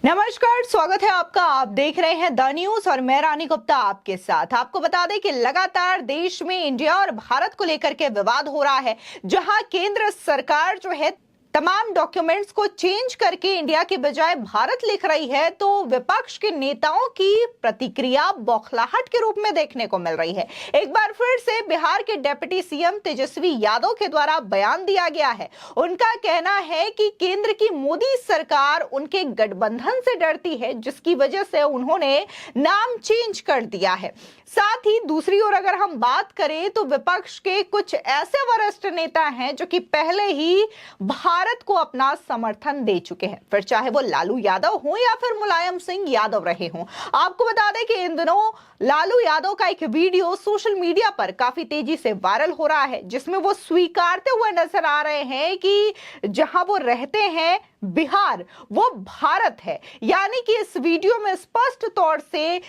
नमस्कार, स्वागत है आपका। आप देख रहे हैं द न्यूज और मैं रानी गुप्ता आपके साथ। आपको बता दें कि लगातार देश में इंडिया और भारत को लेकर के विवाद हो रहा है, जहां केंद्र सरकार जो है तमाम डॉक्यूमेंट्स को चेंज करके इंडिया के बजाय भारत लिख रही है, तो विपक्ष के नेताओं की प्रतिक्रिया बौखलाहट के रूप में देखने को मिल रही है। एक बार फिर से बिहार के डिप्टी सीएम तेजस्वी यादव के द्वारा बयान दिया गया है। उनका कहना है कि केंद्र की मोदी सरकार उनके गठबंधन से डरती है, जिसकी वजह से उन्होंने नाम चेंज कर दिया है। साथ ही दूसरी ओर अगर हम बात करें तो विपक्ष के कुछ ऐसे वरिष्ठ नेता हैं जो कि पहले ही भारत को अपना समर्थन दे चुके हैं, फिर चाहे वो लालू यादव हो या फिर मुलायम सिंह यादव रहे हों। आपको बता दें कि इन दिनों लालू यादव का एक वीडियो सोशल मीडिया पर काफी तेजी से वायरल हो रहा है, जिसमें वो स्वीकारते हुए नजर आ रहे हैं कि जहां वो रहते हैं बिहार, वो भारत है। यानी कि इस वीडियो में स्पष्ट तौर से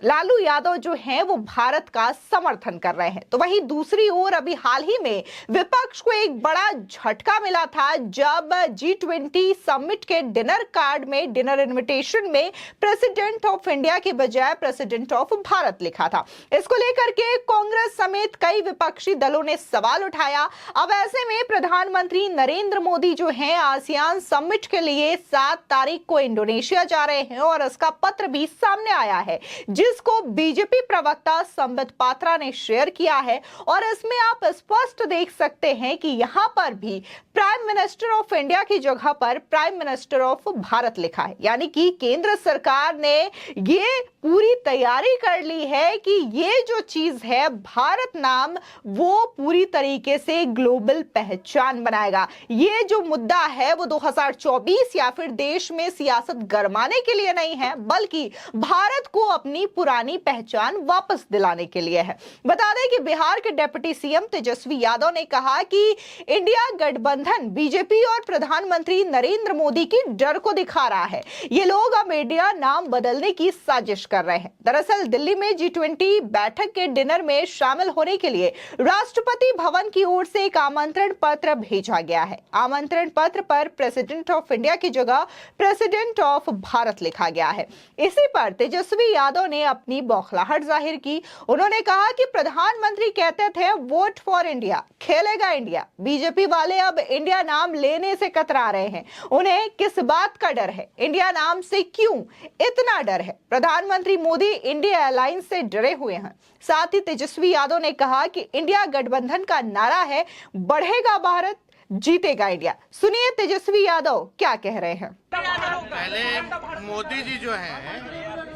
लालू यादव जो हैं वो भारत का समर्थन कर रहे हैं। तो वहीं दूसरी ओर अभी हाल ही में विपक्ष को एक बड़ा झटका मिला था, जब G20 समिट के डिनर कार्ड में, डिनर इनविटेशन में प्रेसिडेंट ऑफ इंडिया के बजाय प्रेसिडेंट ऑफ भारत लिखा था। इसको लेकर के कांग्रेस समेत कई विपक्षी दलों ने सवाल उठाया। अब ऐसे में प्रधानमंत्री नरेंद्र मोदी जो हैं आसियान समिट के लिए 7 तारीख को इंडोनेशिया जा रहे हैं और इसका पत्र भी सामने आया है, जिसको बीजेपी प्रवक्ता संबित पात्रा ने शेयर किया है। और इसमें आप स्पष्ट देख सकते हैं कि यहां पर भी प्राइम मिनिस्टर ऑफ इंडिया की जगह पर प्राइम मिनिस्टर ऑफ भारत लिखा है। यानी कि केंद्र सरकार ने ये पूरी तैयारी कर ली है कि ये जो चीज है भारत नाम, वो पूरी तरीके से ग्लोबल पहचान बनाएगा। ये जो मुद्दा है वो 2024 या फिर देश में सियासत गरमाने के लिए नहीं है, बल्कि भारत को अपनी पुरानी पहचान वापस दिलाने के लिए है। बता दें कि बिहार के डिप्टी सीएम तेजस्वी यादव ने कहा कि इंडिया गठबंधन बीजेपी और प्रधानमंत्री नरेंद्र मोदी की डर को दिखा रहा है। ये लोग अब इंडिया नाम बदलने की साजिश कर रहे हैं। दरअसल दिल्ली में G20 बैठक के डिनर में शामिल होने के लिए राष्ट्रपति भवन की ओर से एक आमंत्रण पत्र भेजा गया है। आमंत्रण पत्र पर प्रेसिडेंट ऑफ इंडिया की जगह प्रेसिडेंट ऑफ भारत लिखा गया है। इसी पर तेजस्वी यादव ने अपनी बौखलाहट जाहिर की। उन्होंने कहा कि प्रधानमंत्री कहते थे वोट फॉर इंडिया, खेलेगा इंडिया। बीजेपी वाले अब इंडिया नाम लेने से कतरा रहे हैं। उन्हें किस बात का डर है? इंडिया नाम से क्यों इतना डर है? प्रधानमंत्री मोदी इंडिया अलायंस से डरे हुए हैं। साथ ही तेजस्वी यादव ने कहा कि इंडिया गठबंधन का नारा है, बढ़ेगा भारत, जीतेगा इंडिया। सुनिए तेजस्वी यादव क्या कह रहे हैं। पहले मोदी जी जो है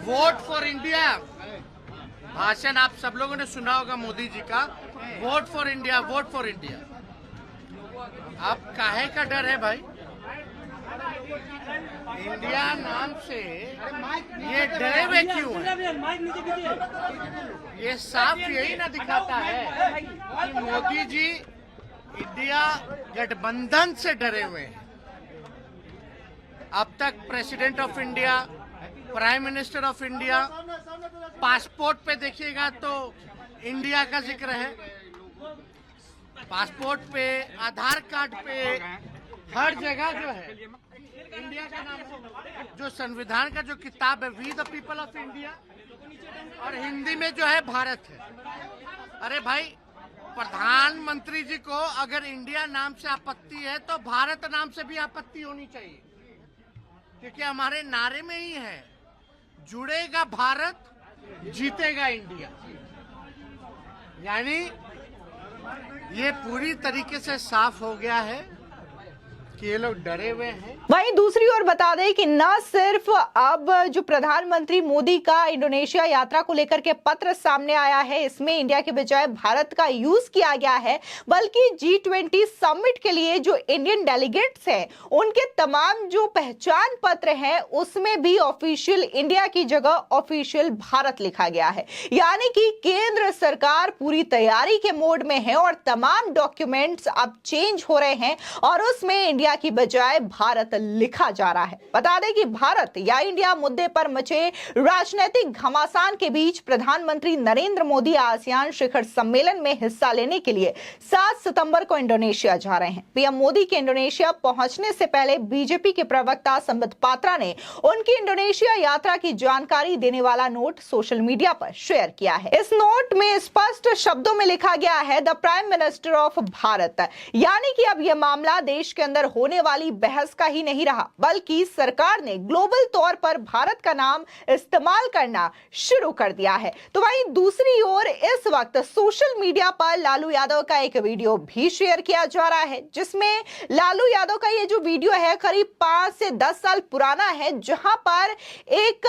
वोट फॉर इंडिया भाषण आप सब लोगों ने सुना होगा मोदी जी का, vote for India, vote for India. अब काहे का डर है भाई? इंडिया नाम से ये डरे हुए क्यों है? ये साफ यही ना दिखाता है कि मोदी जी इंडिया गठबंधन से डरे हुए हैं। अब तक president of India, prime minister of India, passport पे देखिएगा तो इंडिया का जिक्र है। पासपोर्ट पे, आधार कार्ड पे, हर जगह जो है इंडिया का नाम है। जो संविधान का जो किताब है we the people of India, और हिंदी में जो है भारत है। अरे भाई, प्रधानमंत्री जी को अगर इंडिया नाम से आपत्ति है तो भारत नाम से भी आपत्ति होनी चाहिए, क्योंकि हमारे नारे में ही है, जुड़ेगा भारत, जीतेगा इंडिया। यानी ये पूरी तरीके से साफ हो गया है कि ये लोग डरे हुए हैं। वहीं दूसरी ओर बता दें कि न सिर्फ अब जो प्रधानमंत्री मोदी का इंडोनेशिया यात्रा को लेकर के पत्र सामने आया है, इसमें इंडिया के बजाय भारत का यूज किया गया है, बल्कि G20 समिट के लिए जो इंडियन डेलीगेट्स हैं उनके तमाम जो पहचान पत्र हैं उसमें भी ऑफिशियल इंडिया की जगह ऑफिशियल भारत लिखा गया है। यानी कि केंद्र सरकार पूरी तैयारी के मोड में है और तमाम डॉक्यूमेंट्स अब चेंज हो रहे हैं और उसमें इंडिया इंडिया की बजाय भारत लिखा जा रहा है। बता दें कि भारत या इंडिया मुद्दे पर मचे राजनीतिक घमासान के बीच प्रधानमंत्री नरेंद्र मोदी आसियान शिखर सम्मेलन में हिस्सा लेने के लिए 7 सितंबर को इंडोनेशिया जा रहे हैं। पीएम मोदी के इंडोनेशिया पहुंचने से पहले बीजेपी के प्रवक्ता संबित पात्रा ने उनकी इंडोनेशिया यात्रा की जानकारी देने वाला नोट सोशल मीडिया पर शेयर किया है। इस नोट में स्पष्ट शब्दों में लिखा गया है the prime minister of Bharat, यानी कि अब यह मामला देश के अंदर होने वाली बहस का ही नहीं रहा, बल्कि सरकार ने ग्लोबल तौर पर भारत का नाम इस्तेमाल करना शुरू कर दिया है। तो वहीं दूसरी ओर इस वक्त सोशल मीडिया पर लालू यादव का एक वीडियो भी शेयर किया जा रहा है, जिसमें लालू यादव का ये जो वीडियो है करीब 5 से 10 साल पुराना है, जहां पर एक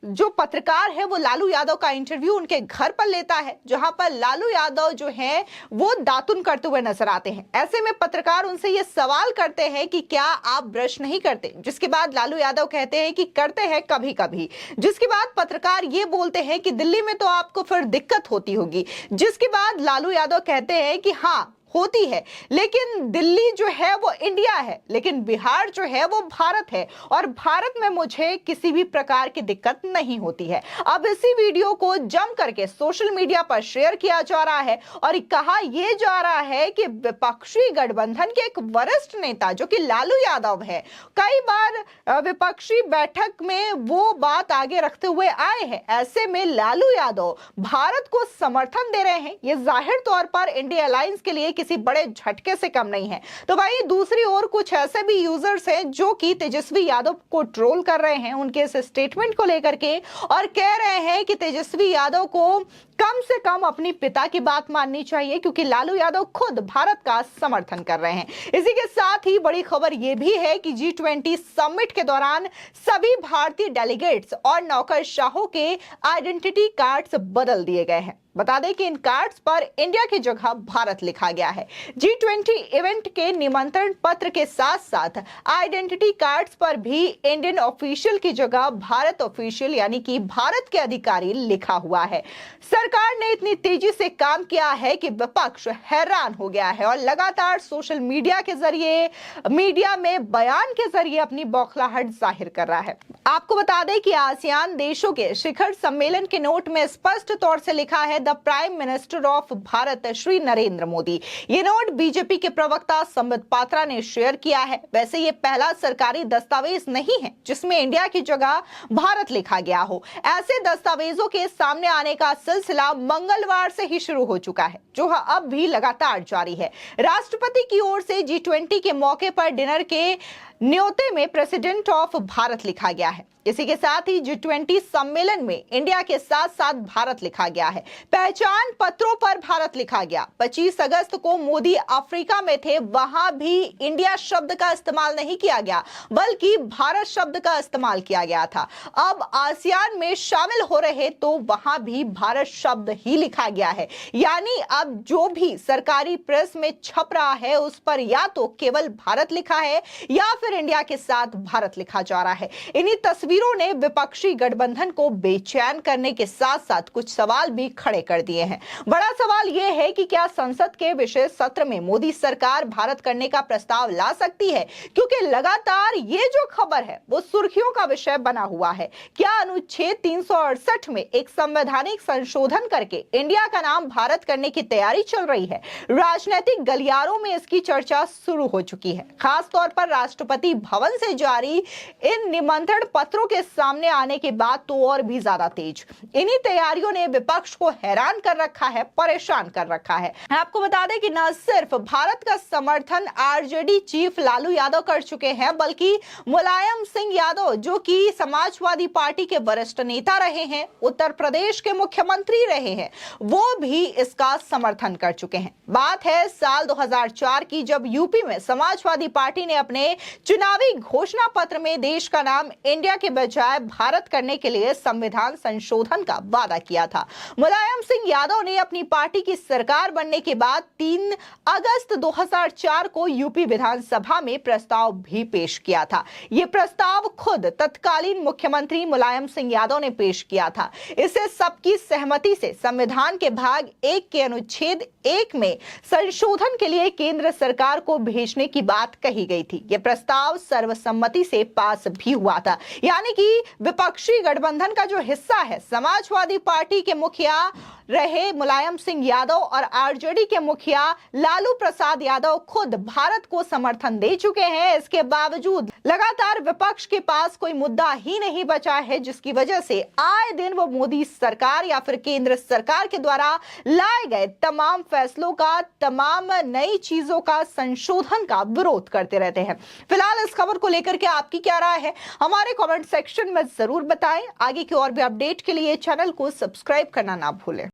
जो पत्रकार है वो लालू यादव का इंटरव्यू उनके घर पर लेता है, जहां पर लालू यादव जो है वो दातुन करते हुए नजर आते हैं। ऐसे में पत्रकार उनसे ये सवाल करते हैं कि क्या आप ब्रश नहीं करते, जिसके बाद लालू यादव कहते हैं कि करते हैं कभी कभी, जिसके बाद पत्रकार ये बोलते हैं कि दिल्ली में तो आपको फिर दिक्कत होती होगी, जिसके बाद लालू यादव कहते हैं कि हाँ होती है, लेकिन दिल्ली जो है वो इंडिया है, लेकिन बिहार जो है वो भारत है और भारत में मुझे किसी भी प्रकार की दिक्कत नहीं होती है। अब इसी वीडियो को जम करके सोशल मीडिया पर शेयर किया जा रहा है और कहा यह जा रहा है कि विपक्षी गठबंधन के एक वरिष्ठ नेता जो कि लालू यादव है, कई बार विपक्षी बैठक में वो बात आगे रखते हुए आए हैं। ऐसे में लालू यादव भारत को समर्थन दे रहे हैं, ये जाहिर तौर पर इंडिया अलायंस के लिए किसी बड़े झटके से कम नहीं है। तो वहीं दूसरी ओर कुछ ऐसे भी यूजर्स हैं जो कि तेजस्वी यादव को ट्रोल कर रहे हैं उनके इस स्टेटमेंट को लेकर के और कह रहे हैं कि तेजस्वी यादव को कम से कम अपनी पिता की बात माननी चाहिए, क्योंकि लालू यादव खुद भारत का समर्थन कर रहे हैं। इसी के साथ ही बड़ी खबर यह भी है कि G20 समिट के दौरान सभी भारतीय डेलीगेट्स और नौकरशाहों के आइडेंटिटी कार्ड्स बदल दिए गए हैं। बता दें कि इन कार्ड्स पर इंडिया की जगह भारत लिखा गया है। G20 इवेंट के निमंत्रण पत्र के साथ साथ आइडेंटिटी कार्ड्स पर भी इंडियन ऑफिशियल की जगह भारत ऑफिशियल यानी कि भारत के अधिकारी लिखा हुआ है। सरकार ने इतनी तेजी से काम किया है कि विपक्ष हैरान हो गया है और लगातार सोशल मीडिया के जरिए, मीडिया में बयान के जरिए अपनी बौखलाहट जाहिर कर रहा है। आपको बता दें कि आसियान देशों के शिखर सम्मेलन के नोट में स्पष्ट तौर से लिखा है the prime minister of Bharat Shri Narendra Modi. ये नोट बीजेपी के प्रवक्ता संबित पात्रा ने शेयर किया है। वैसे ये पहला सरकारी दस्तावेज नहीं है जिसमें इंडिया की जगह भारत लिखा गया हो। ऐसे दस्तावेजों के सामने आने का सिलसिला मंगलवार से ही शुरू हो चुका है, जो अब भी लगातार जारी है। राष्ट्रपति की ओर से G20 के मौके पर डिनर के न्योते में प्रेसिडेंट ऑफ भारत लिखा गया है। इसी के साथ ही G20 सम्मेलन में इंडिया के साथ साथ भारत लिखा गया है। पहचान पत्रों पर भारत लिखा गया। 25 अगस्त को मोदी अफ्रीका में थे, वहां भी इंडिया शब्द का इस्तेमाल नहीं किया गया, बल्कि भारत शब्द का इस्तेमाल किया गया था। अब आसियान में शामिल हो रहे तो वहां भी भारत शब्द ही लिखा गया है। यानी अब जो भी सरकारी प्रेस में छप रहा है उस पर या तो केवल भारत लिखा है या फिर इंडिया के साथ भारत लिखा जा रहा है। इन्हीं तस्वीरों ने विपक्षी गठबंधन को बेचैन करने के साथ साथ कुछ सवाल भी खड़े कर दिए हैं। बड़ा सवाल यह है कि क्या संसद के विशेष सत्र में मोदी सरकार भारत करने का प्रस्ताव ला सकती है, क्योंकि लगातार ये जो खबर है वो सुर्खियों का विषय बना हुआ है। क्या अनुच्छेद 368 में एक संवैधानिक संशोधन करके इंडिया का नाम भारत करने की तैयारी चल रही है? राजनीतिक गलियारों में इसकी चर्चा शुरू हो चुकी है। खास तौर पर राष्ट्रपति भवन से जारी इन निमंत्रण पत्रों के सामने आने के बाद तो और भी ज्यादा तेज। इन्हीं तैयारियों ने विपक्ष को हैरान कर रखा है, परेशान कर रखा है। आपको बता दें कि न सिर्फ भारत का समर्थन आरजेडी चीफ लालू यादव कर चुके हैं, बल्कि मुलायम सिंह यादव जो कि समाजवादी पार्टी के वरिष्ठ नेता रहे हैं, उत्तर प्रदेश के मुख्यमंत्री रहे हैं, वो भी इसका समर्थन कर चुके हैं। बात है साल 2004 की, जब यूपी में समाजवादी पार्टी ने अपने चुनावी घोषणा पत्र में देश का नाम इंडिया के बजाय भारत करने के लिए संविधान संशोधन का वादा किया था। मुलायम सिंह यादव ने अपनी पार्टी की सरकार बनने के बाद 3 अगस्त 2004 को यूपी विधानसभा में प्रस्ताव भी पेश किया था। यह प्रस्ताव खुद तत्कालीन मुख्यमंत्री मुलायम सिंह यादव ने पेश किया था। इसे सबकी सहमति से संविधान के भाग 1 के अनुच्छेद 1 में संशोधन के लिए केंद्र सरकार को भेजने की बात कही गई थी। यह प्रस्ताव सर्वसम्मति से पास भी हुआ था, यानी कि विपक्षी गठबंधन का जो हिस्सा है, समाजवादी पार्टी के मुखिया रहे मुलायम सिंह यादव और आरजेडी के मुखिया लालू प्रसाद यादव खुद भारत को समर्थन दे चुके हैं। इसके बावजूद लगातार विपक्ष के पास कोई मुद्दा ही नहीं बचा है, जिसकी वजह से आए दिन वो मोदी सरकार या फिर केंद्र सरकार के द्वारा लाए गए तमाम फैसलों का, तमाम नई चीजों का, संशोधन का विरोध करते रहते हैं। फिलहाल इस खबर को लेकर के आपकी क्या राय है, हमारे कमेंट सेक्शन में जरूर बताएं। आगे की और भी अपडेट के लिए चैनल को सब्सक्राइब करना ना भूलें।